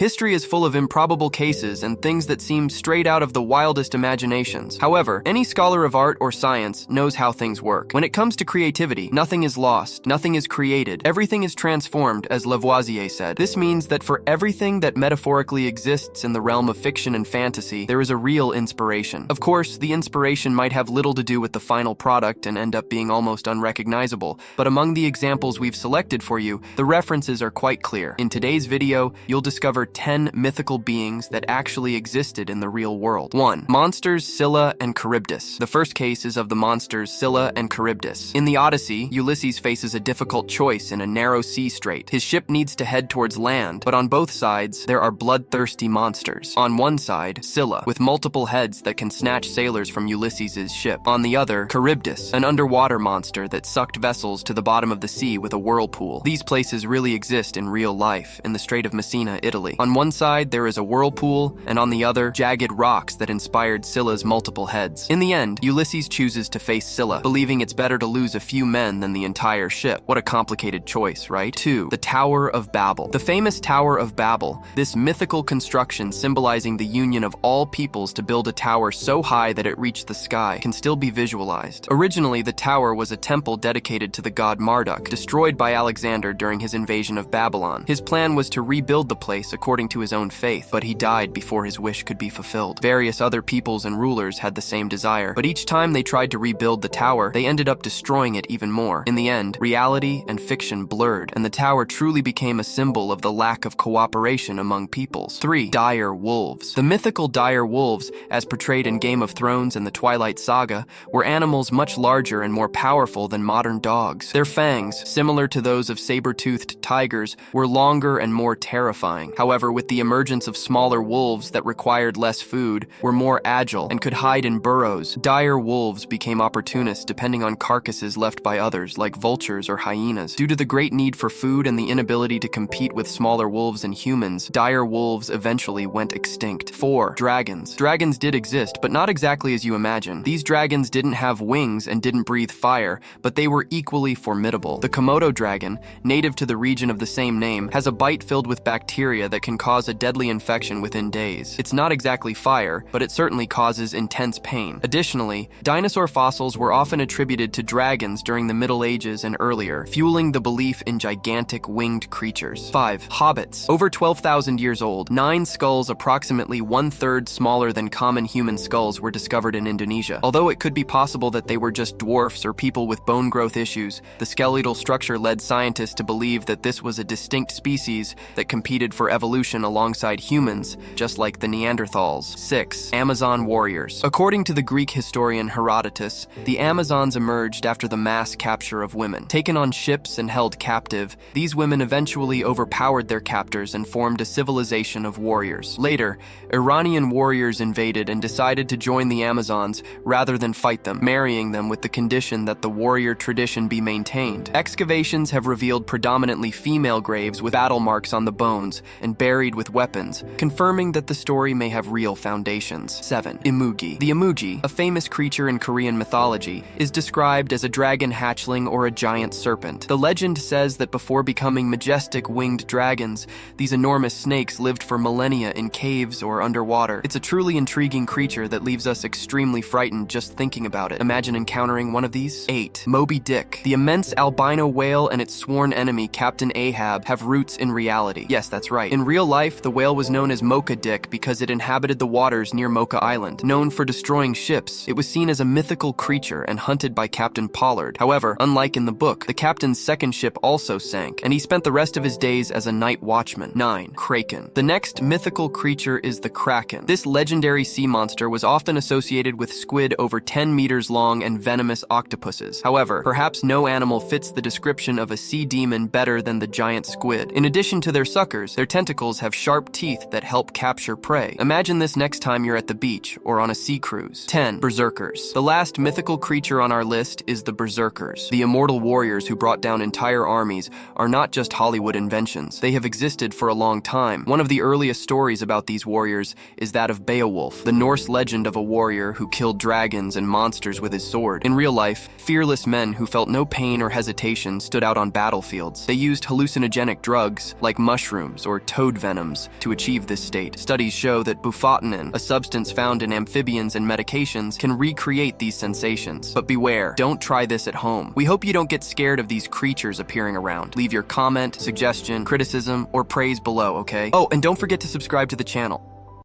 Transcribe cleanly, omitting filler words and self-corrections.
History is full of improbable cases and things that seem straight out of the wildest imaginations. However, any scholar of art or science knows how things work. When it comes to creativity, nothing is lost, nothing is created, everything is transformed, as Lavoisier said. This means that for everything that metaphorically exists in the realm of fiction and fantasy, there is a real inspiration. Of course, the inspiration might have little to do with the final product and end up being almost unrecognizable, but among the examples we've selected for you, the references are quite clear. In today's video, you'll discover 10 mythical beings that actually existed in the real world. 1. Monsters Scylla and Charybdis. The first case is of the monsters Scylla and Charybdis. In the Odyssey, Ulysses faces a difficult choice in a narrow sea strait. His ship needs to head towards land, but on both sides, there are bloodthirsty monsters. On one side, Scylla, with multiple heads that can snatch sailors from Ulysses' ship. On the other, Charybdis, an underwater monster that sucked vessels to the bottom of the sea with a whirlpool. These places really exist in real life, in the Strait of Messina, Italy. On one side, there is a whirlpool, and on the other, jagged rocks that inspired Scylla's multiple heads. In the end, Ulysses chooses to face Scylla, believing it's better to lose a few men than the entire ship. What a complicated choice, right? 2. The Tower of Babel. The famous Tower of Babel, this mythical construction symbolizing the union of all peoples to build a tower so high that it reached the sky, can still be visualized. Originally, the tower was a temple dedicated to the god Marduk, destroyed by Alexander during his invasion of Babylon. His plan was to rebuild the place according to his own faith, but he died before his wish could be fulfilled. Various other peoples and rulers had the same desire, but each time they tried to rebuild the tower, they ended up destroying it even more. In the end, reality and fiction blurred, and the tower truly became a symbol of the lack of cooperation among peoples. 3. Dire wolves. The mythical dire wolves, as portrayed in Game of Thrones and the Twilight Saga, were animals much larger and more powerful than modern dogs. Their fangs, similar to those of saber-toothed tigers, were longer and more terrifying. However, with the emergence of smaller wolves that required less food, were more agile, and could hide in burrows, dire wolves became opportunists depending on carcasses left by others, like vultures or hyenas. Due to the great need for food and the inability to compete with smaller wolves and humans, dire wolves eventually went extinct. 4. Dragons. Dragons did exist, but not exactly as you imagine. These dragons didn't have wings and didn't breathe fire, but they were equally formidable. The Komodo dragon, native to the region of the same name, has a bite filled with bacteria that can cause a deadly infection within days. It's not exactly fire, but it certainly causes intense pain. Additionally, dinosaur fossils were often attributed to dragons during the Middle Ages and earlier, fueling the belief in gigantic winged creatures. 5. Hobbits. Over 12,000 years old, 9 skulls approximately 1/3 smaller than common human skulls were discovered in Indonesia. Although it could be possible that they were just dwarfs or people with bone growth issues, the skeletal structure led scientists to believe that this was a distinct species that competed for evolution alongside humans, just like the Neanderthals. 6. Amazon warriors. According to the Greek historian Herodotus, the Amazons emerged after the mass capture of women. Taken on ships and held captive, these women eventually overpowered their captors and formed a civilization of warriors. Later, Iranian warriors invaded and decided to join the Amazons rather than fight them, marrying them with the condition that the warrior tradition be maintained. Excavations have revealed predominantly female graves with battle marks on the bones and buried with weapons, confirming that the story may have real foundations. 7. Imugi. The Imugi, a famous creature in Korean mythology, is described as a dragon hatchling or a giant serpent. The legend says that before becoming majestic winged dragons, these enormous snakes lived for millennia in caves or underwater. It's a truly intriguing creature that leaves us extremely frightened just thinking about it. Imagine encountering one of these. 8. Moby Dick. The immense albino whale and its sworn enemy, Captain Ahab, have roots in reality. Yes, that's right. In real life, the whale was known as Mocha Dick because it inhabited the waters near Mocha Island. Known for destroying ships, it was seen as a mythical creature and hunted by Captain Pollard. However, unlike in the book, the captain's second ship also sank, and he spent the rest of his days as a night watchman. 9. Kraken. The next mythical creature is the Kraken. This legendary sea monster was often associated with squid over 10 meters long and venomous octopuses. However, perhaps no animal fits the description of a sea demon better than the giant squid. In addition to their suckers, their tentacles have sharp teeth that help capture prey. Imagine this next time you're at the beach or on a sea cruise. 10. Berserkers. The last mythical creature on our list is the Berserkers. The immortal warriors who brought down entire armies are not just Hollywood inventions. They have existed for a long time. One of the earliest stories about these warriors is that of Beowulf, the Norse legend of a warrior who killed dragons and monsters with his sword. In real life, fearless men who felt no pain or hesitation stood out on battlefields. They used hallucinogenic drugs like mushrooms or toad toad venoms to achieve this state. Studies show that bufotenin, a substance found in amphibians and medications, can recreate these sensations. But beware, don't try this at home. We hope you don't get scared of these creatures appearing around. Leave your comment, suggestion, criticism, or praise below, okay? Oh, and don't forget to subscribe to the channel.